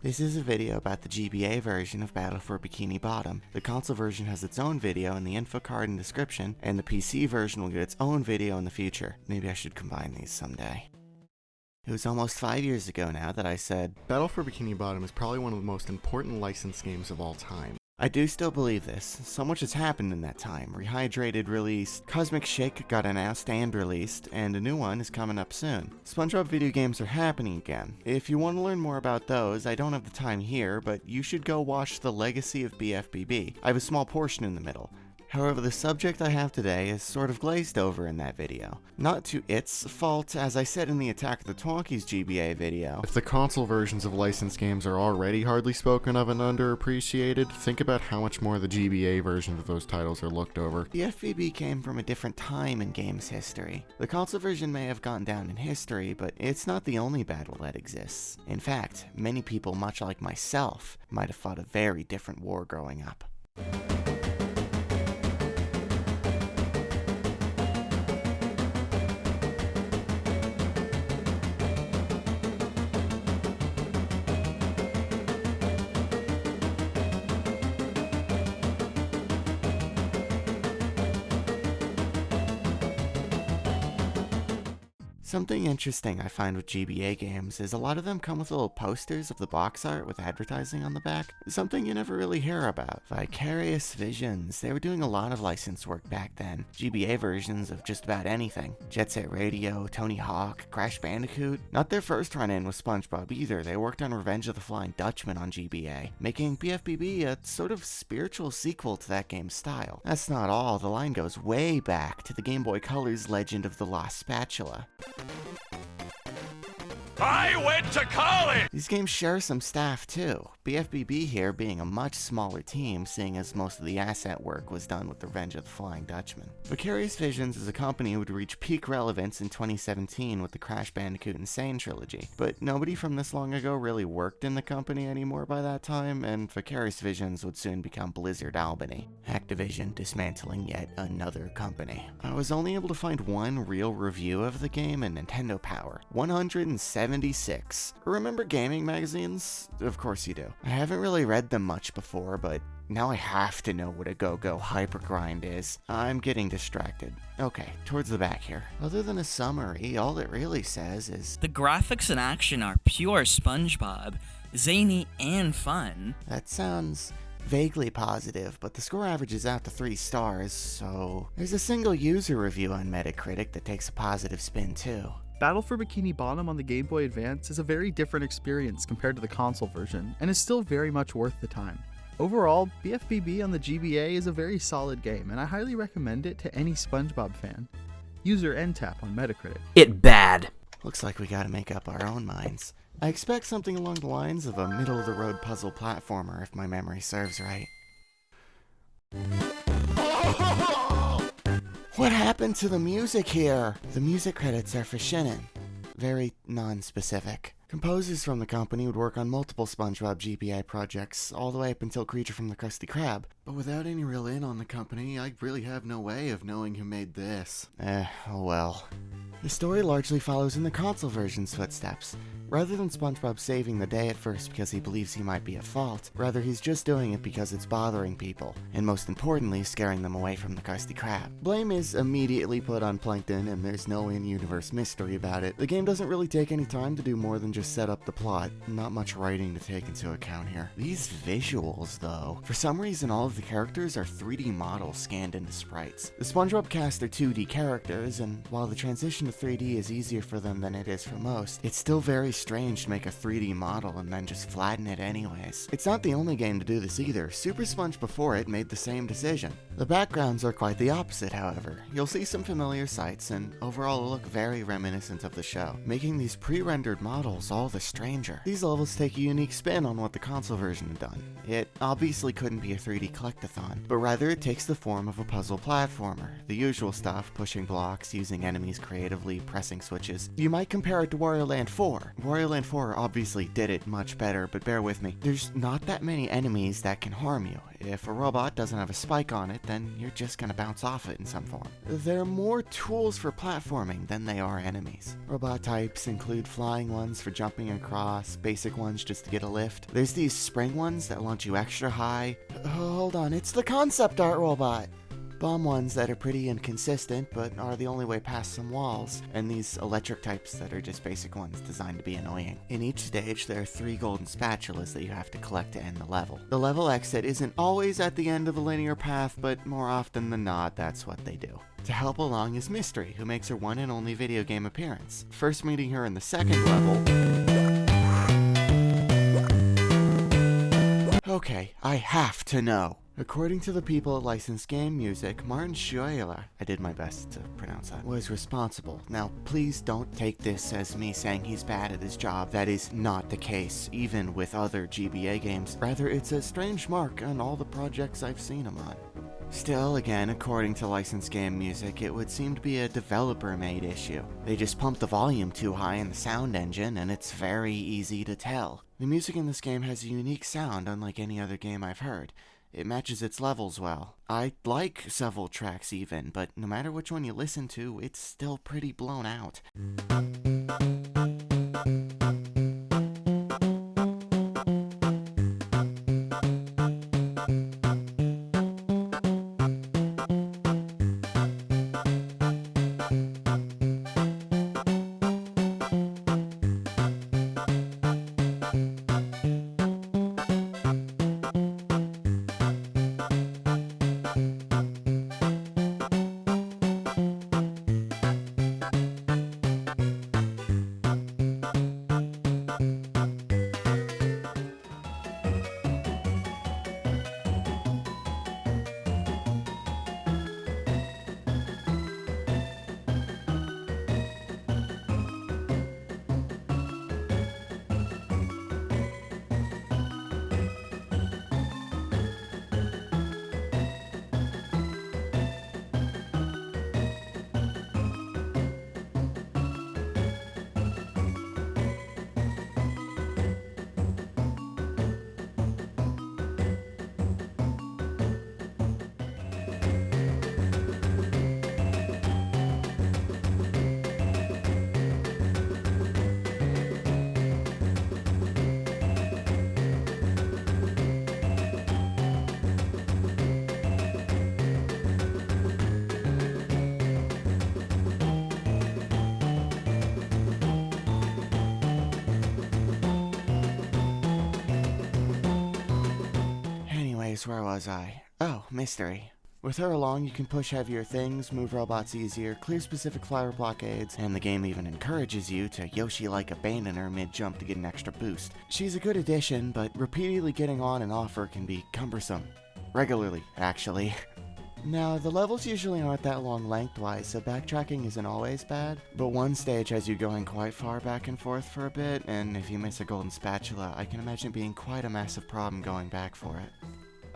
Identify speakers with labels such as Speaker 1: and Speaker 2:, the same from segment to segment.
Speaker 1: This is a video about the GBA version of Battle for Bikini Bottom. The console version has its own video in the info card and description, and the PC version will get its own video in the future. Maybe I should combine these someday. It was almost 5 years ago now that I said,
Speaker 2: Battle for Bikini Bottom is probably one of the most important licensed games of all time.
Speaker 1: I do still believe this. So much has happened in that time. Rehydrated released, Cosmic Shake got announced and released, and a new one is coming up soon. SpongeBob video games are happening again. If you want to learn more about those, I don't have the time here, but you should go watch The Legacy of BFBB. I have a small portion in the middle. However, the subject I have today is sort of glazed over in that video. Not to its fault, as I said in the Attack of the Twonkies GBA video.
Speaker 2: If the console versions of licensed games are already hardly spoken of and underappreciated, think about how much more the GBA versions of those titles are looked over.
Speaker 1: BFBB came from a different time in games history. The console version may have gone down in history, but it's not the only battle that exists. In fact, many people, much like myself, might have fought a very different war growing up. Something interesting I find with GBA games is a lot of them come with little posters of the box art with advertising on the back. Something you never really hear about. Vicarious Visions. They were doing a lot of license work back then. GBA versions of just about anything. Jet Set Radio, Tony Hawk, Crash Bandicoot. Not their first run-in with SpongeBob either. They worked on Revenge of the Flying Dutchman on GBA, making BFBB a sort of spiritual sequel to that game's style. That's not all. The line goes way back to the Game Boy Color's Legend of the Lost Spatula.
Speaker 3: I went to college!
Speaker 1: These games share some staff too. BFBB here being a much smaller team, seeing as most of the asset work was done with the Revenge of the Flying Dutchman. Vicarious Visions as a company would reach peak relevance in 2017 with the Crash Bandicoot Insane trilogy, but nobody from this long ago really worked in the company anymore by that time, and Vicarious Visions would soon become Blizzard Albany. Activision dismantling yet another company. I was only able to find one real review of the game in Nintendo Power. 176. Remember gaming magazines? Of course you do. I haven't really read them much before, but now I have to know what a go-go hypergrind is. I'm getting distracted. Okay, towards the back here. Other than a summary, all it really says is,
Speaker 4: the graphics and action are pure SpongeBob, zany and fun.
Speaker 1: That sounds vaguely positive, but the score averages out to 3 stars, so there's a single user review on Metacritic that takes a positive spin too.
Speaker 5: Battle for Bikini Bottom on the Game Boy Advance is a very different experience compared to the console version, and is still very much worth the time. Overall, BFBB on the GBA is a very solid game, and I highly recommend it to any SpongeBob fan. User NTAP on Metacritic.
Speaker 4: It bad.
Speaker 1: Looks like we gotta make up our own minds. I expect something along the lines of a middle-of-the-road puzzle platformer if my memory serves right. What happened to the music here? The music credits are for Shinin. Very non-specific. Composers from the company would work on multiple SpongeBob GBA projects, all the way up until Creature from the Krusty Krab. But without any real in on the company, I really have no way of knowing who made this. Oh well. The story largely follows in the console version's footsteps. Rather than SpongeBob saving the day at first because he believes he might be at fault, rather he's just doing it because it's bothering people, and most importantly, scaring them away from the Krusty Krab. Blame is immediately put on Plankton, and there's no in-universe mystery about it. The game doesn't really take any time to do more than just set up the plot. Not much writing to take into account here. These visuals, though. For some reason, all of the characters are 3D models scanned into sprites. The SpongeBob cast are 2D characters, and while the transition to 3D is easier for them than it is for most, it's still very strange to make a 3D model and then just flatten it anyways. It's not the only game to do this either. Super Sponge before it made the same decision. The backgrounds are quite the opposite, however. You'll see some familiar sights, and overall look very reminiscent of the show, making these pre-rendered models all the stranger. These levels take a unique spin on what the console version had done. It obviously couldn't be a 3D collectathon, but rather it takes the form of a puzzle platformer. The usual stuff, pushing blocks, using enemies creatively, pressing switches. You might compare it to Wario Land 4. Wario Land 4 obviously did it much better, but bear with me. There's not that many enemies that can harm you. If a robot doesn't have a spike on it, then you're just gonna bounce off it in some form. There are more tools for platforming than they are enemies. Robot types include flying ones for jumping across, basic ones just to get a lift. There's these spring ones that launch you extra high. Hold on, it's the concept art robot! Bomb ones that are pretty inconsistent, but are the only way past some walls, and these electric types that are just basic ones designed to be annoying. In each stage, there are 3 golden spatulas that you have to collect to end the level. The level exit isn't always at the end of the linear path, but more often than not, that's what they do. To help along is Mystery, who makes her one and only video game appearance. First meeting her in the second level... Okay, I have to know. According to the people at Licensed Game Music, Martin Shovelware, I did my best to pronounce that, was responsible. Now, please don't take this as me saying he's bad at his job. That is not the case, even with other GBA games. Rather, it's a strange mark on all the projects I've seen him on. Still, again, according to Licensed Game Music, it would seem to be a developer-made issue. They just pumped the volume too high in the sound engine, and it's very easy to tell. The music in this game has a unique sound unlike any other game I've heard. It matches its levels well. I like several tracks even, but no matter which one you listen to, it's still pretty blown out. Where was I? Oh, Mystery. With her along, you can push heavier things, move robots easier, clear specific flower blockades, and the game even encourages you to Yoshi-like abandon her mid-jump to get an extra boost. She's a good addition, but repeatedly getting on and off her can be cumbersome. Regularly, actually. Now, the levels usually aren't that long lengthwise, so backtracking isn't always bad, but one stage has you going quite far back and forth for a bit, and if you miss a golden spatula, I can imagine it being quite a massive problem going back for it.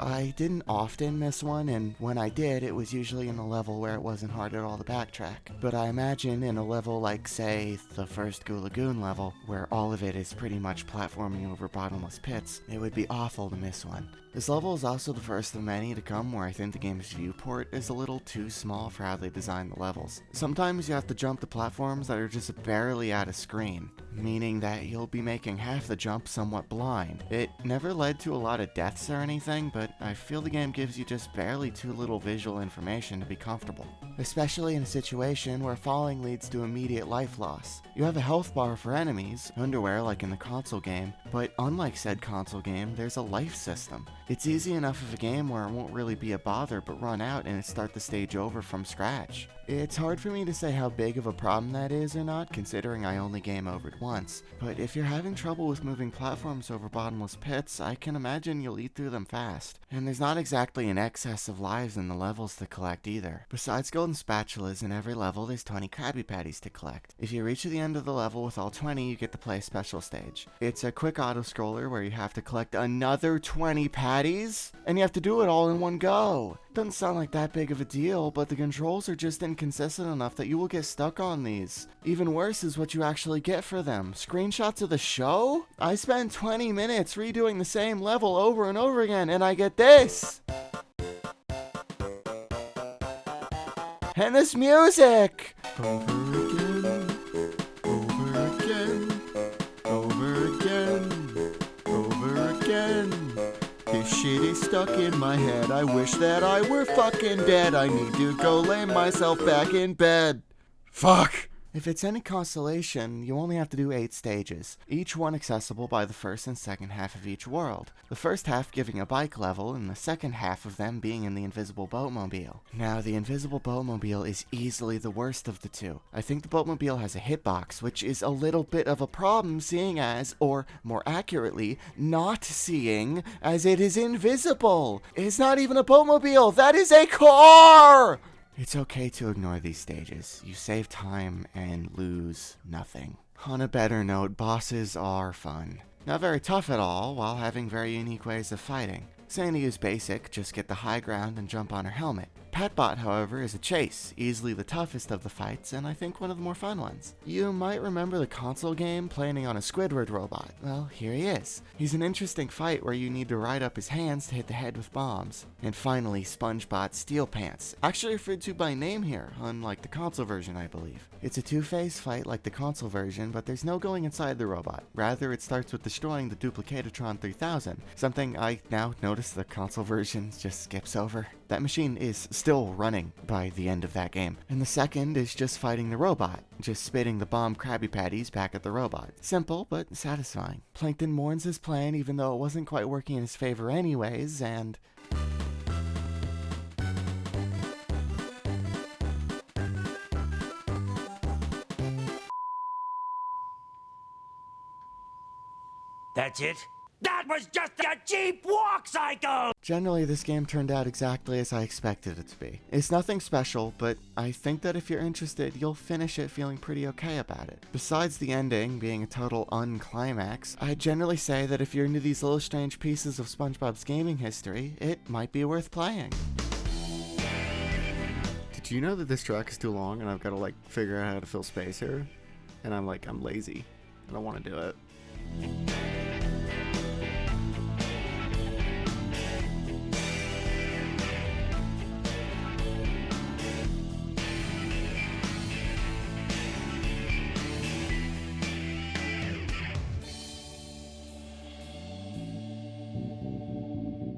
Speaker 1: I didn't often miss one, and when I did, it was usually in a level where it wasn't hard at all to backtrack. But I imagine in a level like, say, the first Goo Lagoon level, where all of it is pretty much platforming over bottomless pits, it would be awful to miss one. This level is also the first of many to come where I think the game's viewport is a little too small for how they designed the levels. Sometimes you have to jump to platforms that are just barely at a screen, meaning that you'll be making half the jump somewhat blind. It never led to a lot of deaths or anything, but I feel the game gives you just barely too little visual information to be comfortable. Especially in a situation where falling leads to immediate life loss. You have a health bar for enemies, underwear like in the console game, but unlike said console game, there's a life system. It's easy enough of a game where it won't really be a bother but run out and start the stage over from scratch. It's hard for me to say how big of a problem that is or not, considering I only game overed once, but if you're having trouble with moving platforms over bottomless pits, I can imagine you'll eat through them fast. And there's not exactly an excess of lives in the levels to collect either. Besides golden spatulas, in every level there's 20 Krabby Patties to collect. If you reach the end of the level with all 20, you get to play a special stage. It's a quick auto-scroller where you have to collect another 20 patties, and you have to do it all in one go. Doesn't sound like that big of a deal, but the controls are just inconsistent enough that you will get stuck on these. Even worse is what you actually get for them. Screenshots of the show? I spent 20 minutes redoing the same level over and over again, and I get this! And this music!
Speaker 2: Over again, over again, over again, over again. This shit is stuck in my head. I wish that I were fucking dead. I need to go lay myself back in bed. Fuck!
Speaker 1: If it's any consolation, you only have to do 8 stages, each one accessible by the first and second half of each world. The first half giving a bike level, and the second half of them being in the invisible boatmobile. Now, the invisible boatmobile is easily the worst of the two. I think the boatmobile has a hitbox, which is a little bit of a problem seeing as, or more accurately, not seeing, as it is invisible. It's not even a boatmobile, that is a car! It's okay to ignore these stages. You save time and lose nothing. On a better note, bosses are fun. Not very tough at all, while having very unique ways of fighting. Sandy is basic, just get the high ground and jump on her helmet. Petbot, however, is a chase, easily the toughest of the fights, and I think one of the more fun ones. You might remember the console game playing on a Squidward robot. Well, here he is. He's an interesting fight where you need to ride up his hands to hit the head with bombs. And finally, SpongeBot Steel Pants, actually referred to by name here, unlike the console version, I believe. It's a two-phase fight like the console version, but there's no going inside the robot. Rather, it starts with destroying the Duplicatatron 3000, something I now notice the console version just skips over. That machine is still running by the end of that game. And the second is just fighting the robot, just spitting the bomb Krabby Patties back at the robot. Simple, but satisfying. Plankton mourns his plan even though it wasn't quite working in his favor anyways, and...
Speaker 3: That's it? That was just a cheap walk cycle!
Speaker 1: Generally, this game turned out exactly as I expected it to be. It's nothing special, but I think that if you're interested, you'll finish it feeling pretty okay about it. Besides the ending being a total unclimax, I'd generally say that if you're into these little strange pieces of SpongeBob's gaming history, it might be worth playing.
Speaker 2: Did you know that this track is too long and I've got to figure out how to fill space here? And I'm lazy. I don't want to do it.